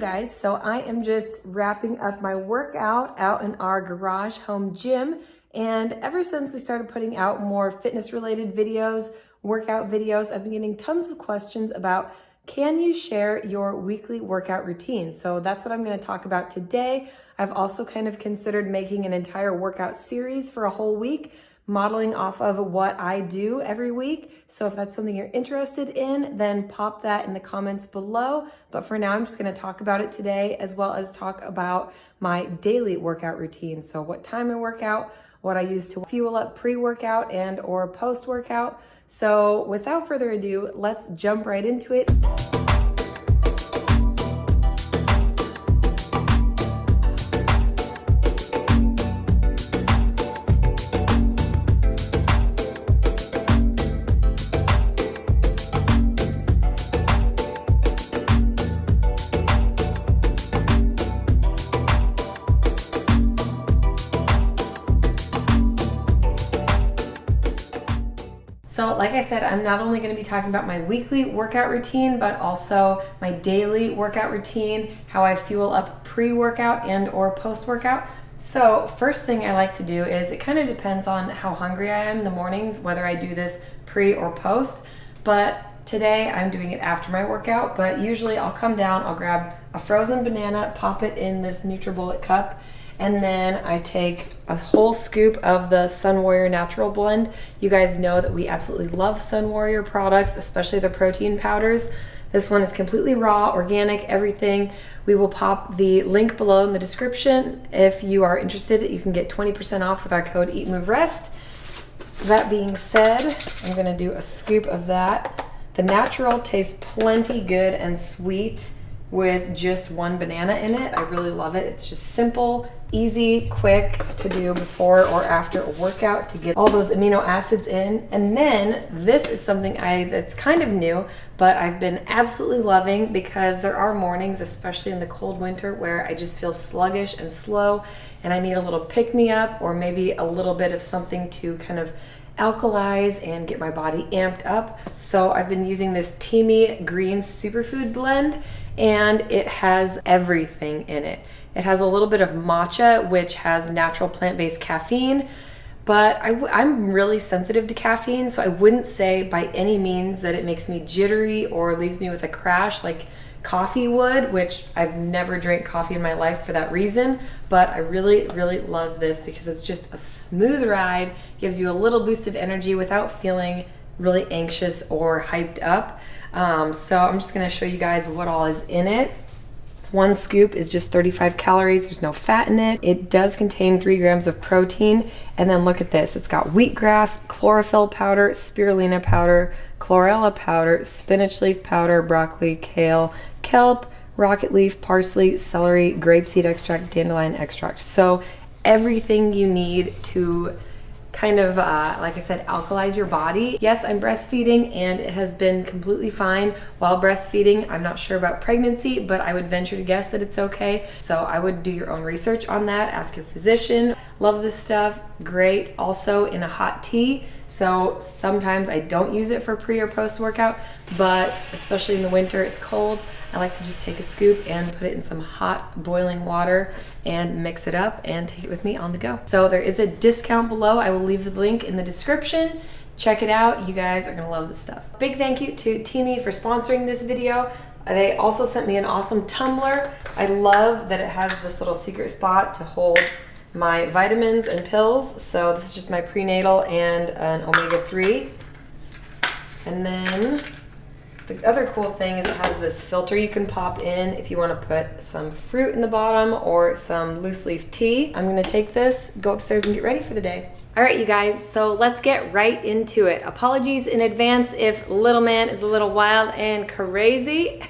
guys, so I am just wrapping up my workout out in our garage home gym. And ever since we started putting out more fitness related videos, workout videos, I've been getting tons of questions about, can you share your weekly workout routine? So that's what I'm going to talk about today. I've also kind of considered making an entire workout series for a whole week, modeling off of what I do every week. So if that's something you're interested in, then pop that in the comments below. But for now, I'm just going to talk about it today, as well as talk about my daily workout routine. So what time I work out, what I use to fuel up pre-workout and or post-workout. So without further ado, let's jump right into it. So like I said, I'm not only going to be talking about my weekly workout routine, but also my daily workout routine, how I fuel up pre-workout and or post-workout. So first thing I like to do is, it kind of depends on how hungry I am in the mornings, whether I do this pre or post. But today I'm doing it after my workout, but usually I'll come down, I'll grab a frozen banana, pop it in this NutriBullet cup, and then I take a whole scoop of the Sun Warrior Natural Blend. You guys know that we absolutely love Sun Warrior products, especially the protein powders. This one is completely raw, organic, everything. We will pop the link below in the description. If you are interested, you can get 20% off with our code EATMOVEREST. That being said, I'm gonna do a scoop of that. The natural tastes plenty good and sweet with just one banana in it. I really love it. It's just simple, easy, quick to do before or after a workout to get all those amino acids in. And then this is something that's kind of new, but I've been absolutely loving, because there are mornings, especially in the cold winter, where I just feel sluggish and slow and I need a little pick-me-up, or maybe a little bit of something to kind of alkalize and get my body amped up. So I've been using this Teami Greens Superfood Blend, and it has everything in it. It has a little bit of matcha, which has natural plant-based caffeine, but I'm really sensitive to caffeine, so I wouldn't say by any means that it makes me jittery or leaves me with a crash like coffee would, which I've never drank coffee in my life for that reason. But I really, really love this because it's just a smooth ride, gives you a little boost of energy without feeling really anxious or hyped up. So I'm just gonna show you guys what all is in it. One scoop is just 35 calories. There's no fat in it. It does contain 3 grams of protein. And then look at this. It's got wheatgrass, chlorophyll powder, spirulina powder, chlorella powder, spinach leaf powder, broccoli, kale, kelp, rocket leaf, parsley, celery, grapeseed extract, dandelion extract. So everything you need to kind of, like I said, alkalize your body. Yes, I'm breastfeeding and it has been completely fine while breastfeeding. I'm not sure about pregnancy, but I would venture to guess that it's okay. So I would do your own research on that, ask your physician. Love this stuff, great. Also in a hot tea. So sometimes I don't use it for pre or post workout, but especially in the winter, it's cold. I like to just take a scoop and put it in some hot boiling water and mix it up and take it with me on the go. So there is a discount below. I will leave the link in the description. Check it out. You guys are gonna love this stuff. Big thank you to Teami for sponsoring this video. They also sent me an awesome tumbler. I love that it has this little secret spot to hold my vitamins and pills. So this is just my prenatal and an omega-3. And then the other cool thing is it has this filter you can pop in if you want to put some fruit in the bottom or some loose leaf tea. I'm going to take this, go upstairs and get ready for the day. All right, you guys, so let's get right into it. Apologies in advance if little man is a little wild and crazy.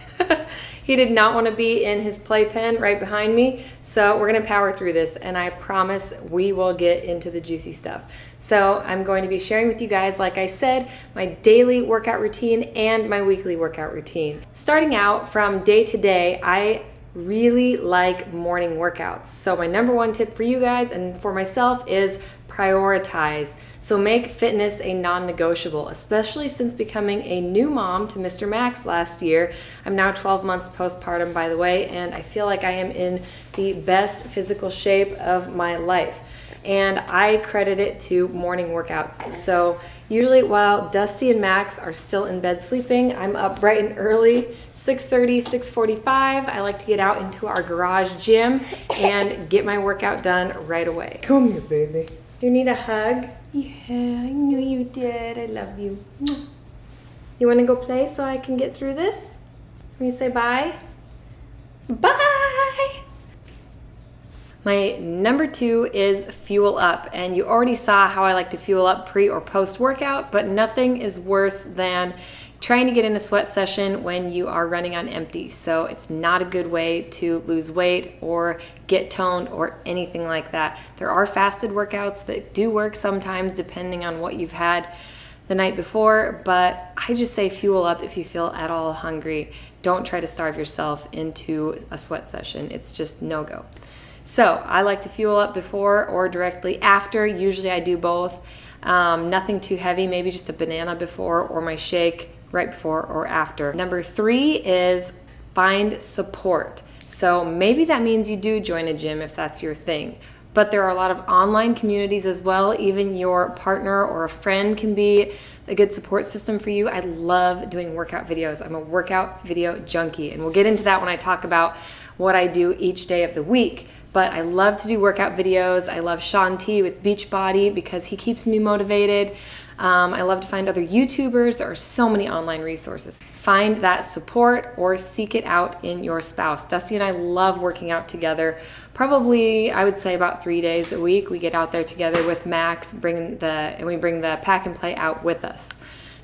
He did not want to be in his playpen right behind me, so we're going to power through this, and I promise we will get into the juicy stuff. So I'm going to be sharing with you guys, like I said, my daily workout routine and my weekly workout routine. Starting out from day to day, I really like morning workouts. So my number one tip for you guys and for myself is prioritize. So make fitness a non-negotiable, especially since becoming a new mom to Mr. Max last year. I'm now 12 months postpartum, by the way, and I feel like I am in the best physical shape of my life. And I credit it to morning workouts. So usually while Dusty and Max are still in bed sleeping, I'm up bright and early, 6:30, 6:45. I like to get out into our garage gym and get my workout done right away. Come here, baby. Do you need a hug? Yeah, I knew you did. I love you. You want to go play so I can get through this? Can you say bye? Bye! My number 2 is fuel up, and you already saw how I like to fuel up pre or post workout, but nothing is worse than trying to get in a sweat session when you are running on empty. So it's not a good way to lose weight or get toned or anything like that. There are fasted workouts that do work sometimes depending on what you've had the night before, but I just say fuel up if you feel at all hungry. Don't try to starve yourself into a sweat session. It's just no go. So I like to fuel up before or directly after. Usually I do both. Nothing too heavy, maybe just a banana before or my shake right before or after. Number 3 is find support. So maybe that means you do join a gym if that's your thing. But there are a lot of online communities as well. Even your partner or a friend can be a good support system for you. I love doing workout videos. I'm a workout video junkie, and we'll get into that when I talk about what I do each day of the week. But I love to do workout videos. I love Shaun T with Beachbody because he keeps me motivated. I love to find other YouTubers. There are so many online resources. Find that support or seek it out in your spouse. Dusty and I love working out together. Probably, I would say about 3 days a week. We get out there together with Max, and we bring the pack and play out with us.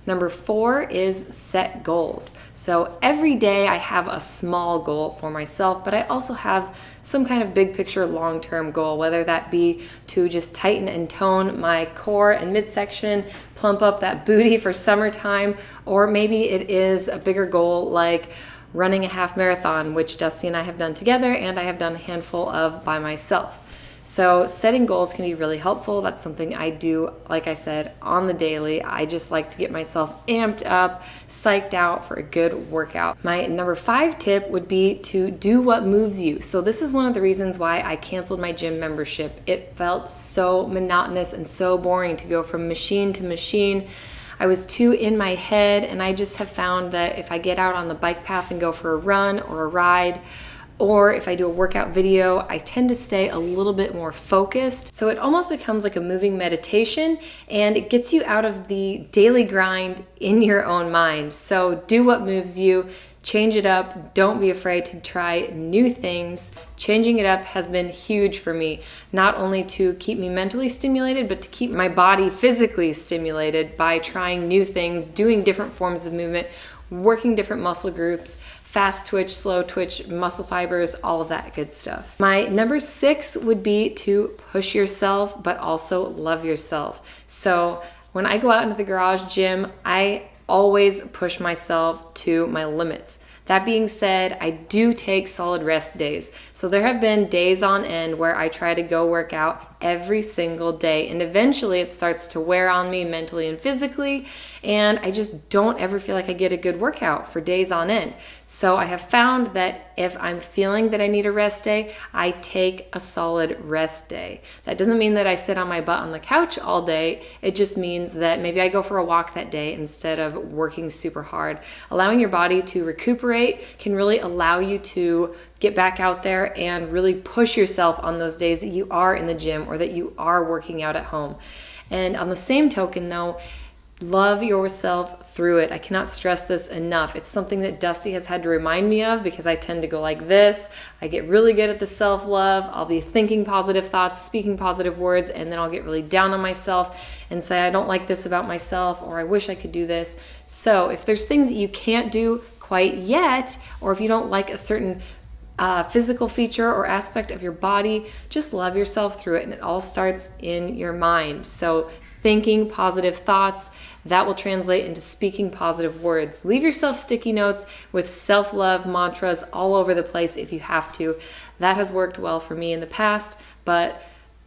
Number 4 is set goals. So every day I have a small goal for myself, but I also have some kind of big picture long-term goal, whether that be to just tighten and tone my core and midsection, plump up that booty for summertime, or maybe it is a bigger goal like running a half marathon, which Dusty and I have done together and I have done a handful of by myself. So setting goals can be really helpful. That's something I do, like I said, on the daily. I just like to get myself amped up, psyched out for a good workout. My number 5 tip would be to do what moves you. So this is one of the reasons why I canceled my gym membership. It felt so monotonous and so boring to go from machine to machine. I was too in my head, and I just have found that if I get out on the bike path and go for a run or a ride, or if I do a workout video, I tend to stay a little bit more focused. So it almost becomes like a moving meditation, and it gets you out of the daily grind in your own mind. So do what moves you, change it up. Don't be afraid to try new things. Changing it up has been huge for me, not only to keep me mentally stimulated, but to keep my body physically stimulated by trying new things, doing different forms of movement, working different muscle groups, fast twitch, slow twitch, muscle fibers, all of that good stuff. My number 6 would be to push yourself, but also love yourself. So when I go out into the garage gym, I always push myself to my limits. That being said, I do take solid rest days. So there have been days on end where I try to go work out every single day, and eventually it starts to wear on me mentally and physically, and I just don't ever feel like I get a good workout for days on end. So I have found that if I'm feeling that I need a rest day, I take a solid rest day. That doesn't mean that I sit on my butt on the couch all day. It just means that maybe I go for a walk that day instead of working super hard. Allowing your body to recuperate can really allow you to get back out there and really push yourself on those days that you are in the gym or that you are working out at home. And on the same token though, love yourself through it. I cannot stress this enough. It's something that Dusty has had to remind me of because I tend to go like this. I get really good at the self-love. I'll be thinking positive thoughts, speaking positive words, and then I'll get really down on myself and say, I don't like this about myself, or I wish I could do this. So if there's things that you can't do quite yet, or if you don't like a certain physical feature or aspect of your body, just love yourself through it, and it all starts in your mind. So thinking positive thoughts, that will translate into speaking positive words. Leave yourself sticky notes with self-love mantras all over the place if you have to. That has worked well for me in the past, but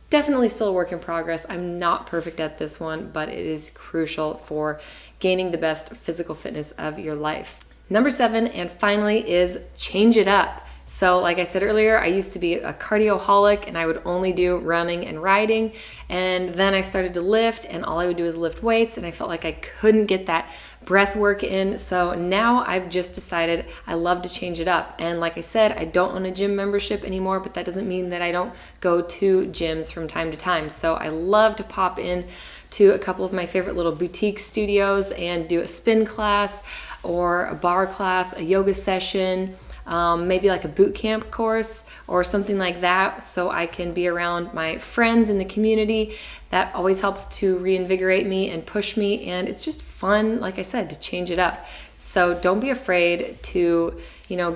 Definitely still a work in progress. I'm not perfect at this one, but it is crucial for gaining the best physical fitness of your life. Number 7, and finally, is change it up. So like I said earlier, I used to be a cardioholic and I would only do running and riding. And then I started to lift and all I would do is lift weights, and I felt like I couldn't get that breath work in. So now I've just decided I love to change it up. And like I said, I don't own a gym membership anymore, but that doesn't mean that I don't go to gyms from time to time. So I love to pop in to a couple of my favorite little boutique studios and do a spin class or a bar class, a yoga session, maybe like a boot camp course or something like that, so I can be around my friends in the community. That always helps to reinvigorate me and push me, and it's just fun, like I said, to change it up. So don't be afraid to,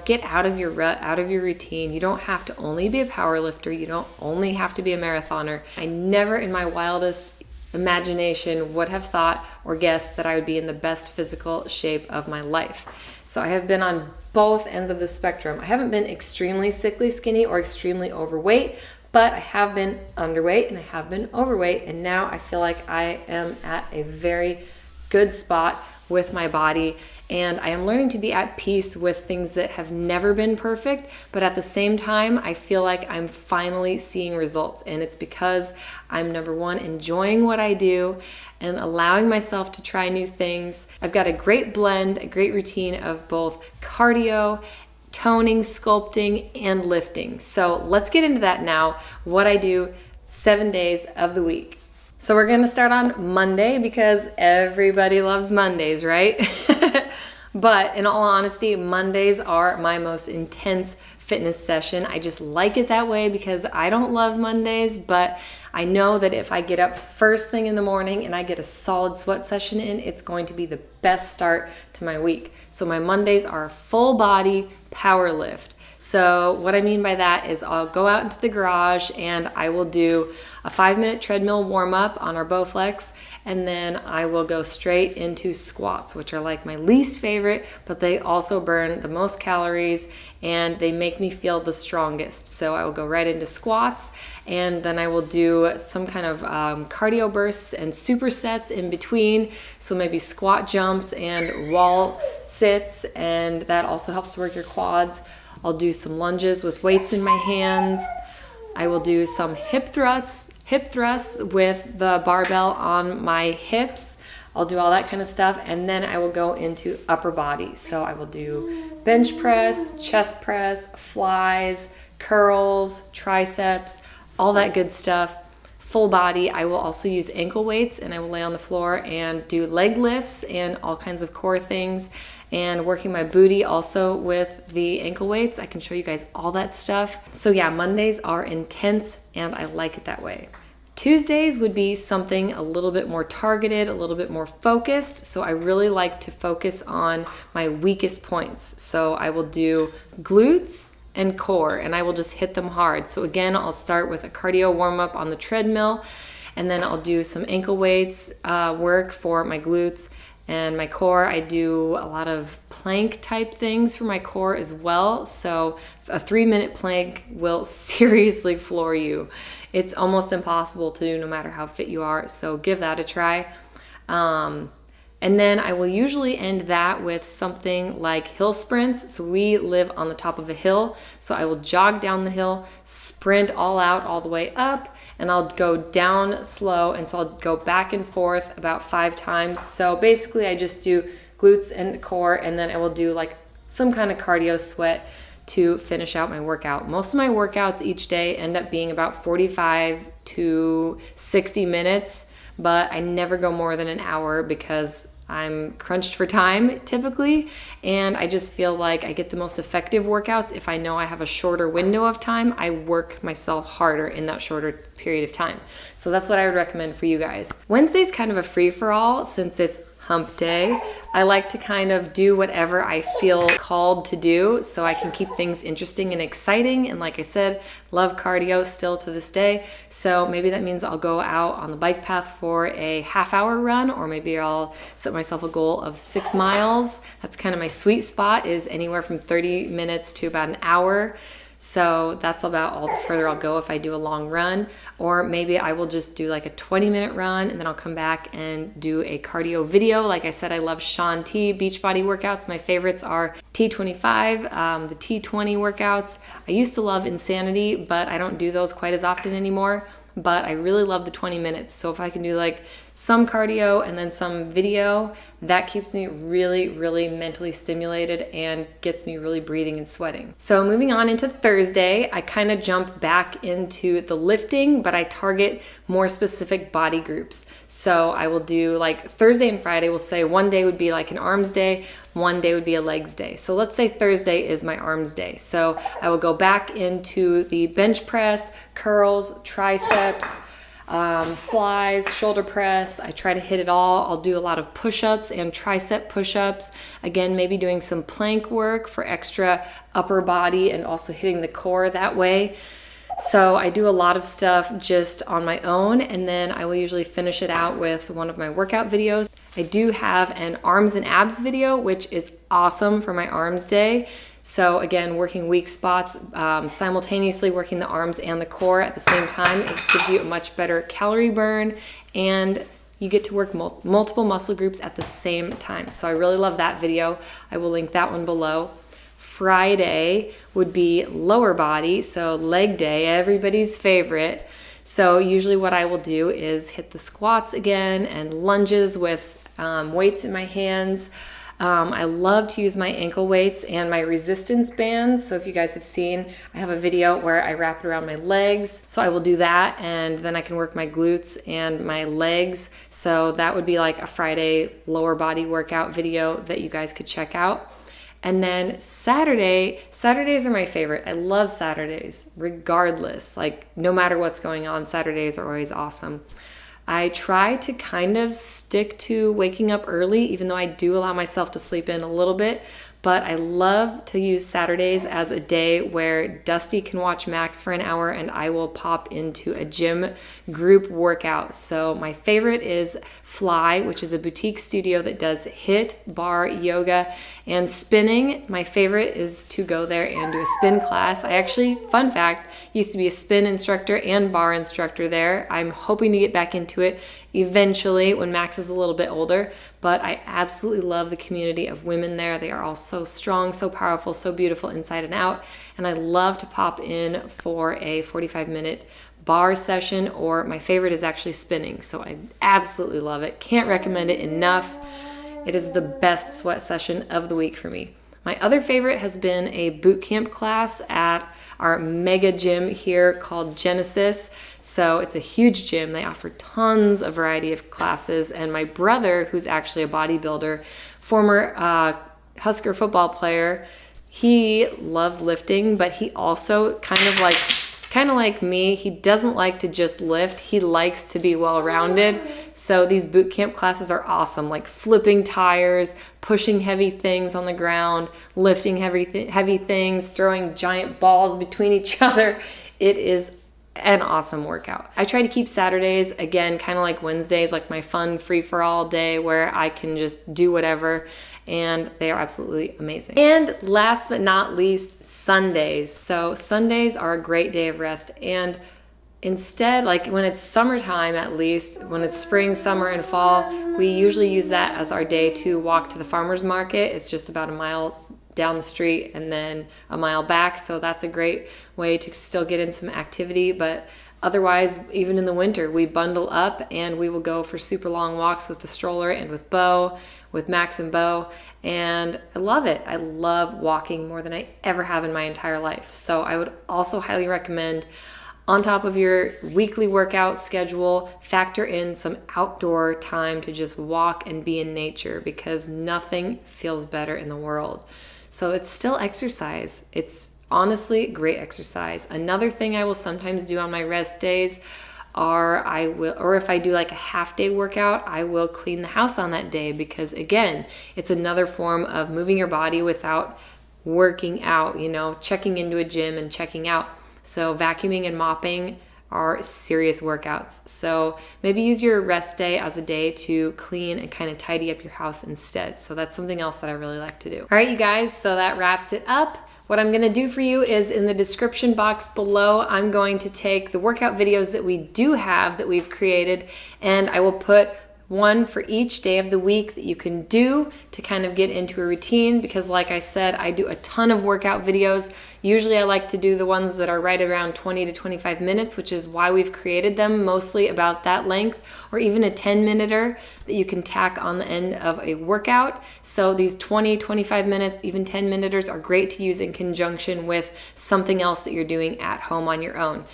get out of your rut, out of your routine. You don't have to only be a power lifter. You don't only have to be a marathoner. I never in my wildest imagination would have thought or guessed that I would be in the best physical shape of my life. So I have been on both ends of the spectrum. I haven't been extremely sickly skinny or extremely overweight, but I have been underweight and I have been overweight, and now I feel like I am at a very good spot with my body, and I am learning to be at peace with things that have never been perfect, but at the same time, I feel like I'm finally seeing results, and it's because I'm, number one, enjoying what I do and allowing myself to try new things. I've got a great blend, a great routine of both cardio, toning, sculpting, and lifting. So let's get into that now, what I do 7 days of the week. So we're gonna start on Monday because everybody loves Mondays, right? But in all honesty, Mondays are my most intense fitness session. I just like it that way because I don't love Mondays, but I know that if I get up first thing in the morning and I get a solid sweat session in, it's going to be the best start to my week. So my Mondays are full body power lift. So what I mean by that is I'll go out into the garage and I will do a 5-minute treadmill warm up on our Bowflex, and then I will go straight into squats, which are like my least favorite, but they also burn the most calories and they make me feel the strongest. So I will go right into squats, and then I will do some kind of cardio bursts and supersets in between. So maybe squat jumps and wall sits, and that also helps to work your quads. I'll do some lunges with weights in my hands. I will do some hip thrusts with the barbell on my hips. I'll do all that kind of stuff, and then I will go into upper body. So I will do bench press, chest press, flies, curls, triceps, all that good stuff. Full body. I will also use ankle weights, and I will lay on the floor and do leg lifts and all kinds of core things, and working my booty also with the ankle weights. I can show you guys all that stuff. So yeah, Mondays are intense and I like it that way. Tuesdays would be something a little bit more targeted, a little bit more focused. So I really like to focus on my weakest points. So I will do glutes and core, and I will just hit them hard. So again, I'll start with a cardio warm up on the treadmill, and then I'll do some ankle weights work for my glutes. And my core, I do a lot of plank type things for my core as well. So a 3-minute plank will seriously floor you. It's almost impossible to do no matter how fit you are. So give that a try. And then I will usually end that with something like hill sprints. So we live on the top of a hill. So I will jog down the hill, sprint all out all the way up, and I'll go down slow. And so I'll go back and forth about 5 times. So basically I just do glutes and core, and then I will do like some kind of cardio sweat to finish out my workout. Most of my workouts each day end up being about 45 to 60 minutes, but I never go more than an hour because I'm crunched for time typically, and I just feel like I get the most effective workouts if I know I have a shorter window of time. I work myself harder in that shorter period of time. So that's what I would recommend for you guys. Wednesday's kind of a free-for-all since it's hump day. I like to kind of do whatever I feel called to do so I can keep things interesting and exciting. And like I said, love cardio still to this day. So maybe that means I'll go out on the bike path for a half-hour run, or maybe I'll set myself a goal of 6 miles. That's kind of my sweet spot, is anywhere from 30 minutes to about an hour. So that's about all the further I'll go if I do a long run, or maybe I will just do like a 20-minute run and then I'll come back and do a cardio video. Like I said, I love Shaun T Beachbody workouts. My favorites are T25, the T20 workouts. I used to love Insanity, but I don't do those quite as often anymore. But I really love the 20 minutes. So if I can do like some cardio and then some video, that keeps me really, really mentally stimulated and gets me really breathing and sweating. So moving on into Thursday, I kind of jump back into the lifting, but I target more specific body groups. So I will do like Thursday and Friday, we'll say one day would be like an arms day, one day would be a legs day. So let's say Thursday is my arms day. So I will go back into the bench press, curls, triceps, flies, shoulder press. I try to hit it all. I'll do a lot of push-ups and tricep push-ups. Again, maybe doing some plank work for extra upper body and also hitting the core that way. So I do a lot of stuff just on my own, and then I will usually finish it out with one of my workout videos. I do have an arms and abs video, which is awesome for my arms day. So again, working weak spots, simultaneously working the arms and the core at the same time. It gives you a much better calorie burn, and you get to work multiple muscle groups at the same time. So I really love that video. I will link that one below. Friday would be lower body, so leg day, everybody's favorite. So usually what I will do is hit the squats again and lunges with weights in my hands. I love to use my ankle weights and my resistance bands. So if you guys have seen, I have a video where I wrap it around my legs. So I will do that, and then I can work my glutes and my legs. So that would be like a Friday lower body workout video that you guys could check out. And then Saturdays are my favorite. I love Saturdays, regardless. Like no matter what's going on, Saturdays are always awesome. I try to kind of stick to waking up early, even though I do allow myself to sleep in a little bit. But I love to use Saturdays as a day where Dusty can watch Max for an hour and I will pop into a gym group workout. So my favorite is Fly, which is a boutique studio that does HIIT, bar, yoga, and spinning. My favorite is to go there and do a spin class. I actually, fun fact, used to be a spin instructor and bar instructor there. I'm hoping to get back into it eventually when Max is a little bit older, but I absolutely love the community of women there. They are all so strong, so powerful, so beautiful inside and out, and I love to pop in for a 45-minute bar session, or my favorite is actually spinning, so I absolutely love it. Can't recommend it enough. It is the best sweat session of the week for me. My other favorite has been a boot camp class at our mega gym here called Genesis. So it's a huge gym. They offer tons of variety of classes. And my brother, who's actually a bodybuilder, former Husker football player, he loves lifting, but he also kind of like me, he doesn't like to just lift. He likes to be well-rounded. So these boot camp classes are awesome, like flipping tires, pushing heavy things on the ground, lifting heavy things, throwing giant balls between each other. It is an awesome workout. I try to keep Saturdays, again, kind of like Wednesdays, like my fun free-for-all day where I can just do whatever, and they are absolutely amazing. And last but not least, Sundays. So Sundays are a great day of rest, and instead, like when it's summertime, at least when it's spring, summer, and fall, we usually use that as our day to walk to the farmer's market. It's just about a mile down the street and then a mile back, so that's a great way to still get in some activity. But otherwise, even in the winter, we bundle up and we will go for super long walks with the stroller and with Max and Bo, and I love it. I love walking more than I ever have in my entire life. So I would also highly recommend, on top of your weekly workout schedule, factor in some outdoor time to just walk and be in nature, because nothing feels better in the world. So it's still exercise. It's honestly great exercise. Another thing I will sometimes do on my rest days or if I do like a half day workout, I will clean the house on that day, because again, it's another form of moving your body without working out, checking into a gym and checking out. So vacuuming and mopping are serious workouts. So maybe use your rest day as a day to clean and kind of tidy up your house instead. So that's something else that I really like to do. All right, you guys, so that wraps it up. What I'm gonna do for you is in the description box below, I'm going to take the workout videos that we do have that we've created, and I will put one for each day of the week that you can do to kind of get into a routine, because like I said, I do a ton of workout videos. Usually I like to do the ones that are right around 20 to 25 minutes, which is why we've created them, mostly about that length, or even a 10-minuter that you can tack on the end of a workout. So these 20, 25 minutes, even 10-minuters are great to use in conjunction with something else that you're doing at home on your own.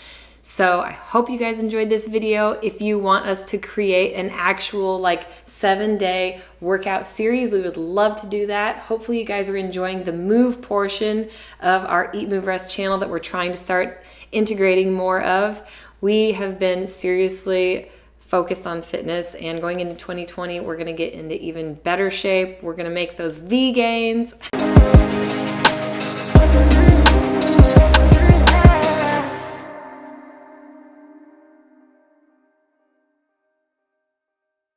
So I hope you guys enjoyed this video. If you want us to create an actual 7-day workout series, we would love to do that. Hopefully you guys are enjoying the move portion of our Eat, Move, Rest channel that we're trying to start integrating more of. We have been seriously focused on fitness, and going into 2020, we're gonna get into even better shape. We're gonna make those V gains.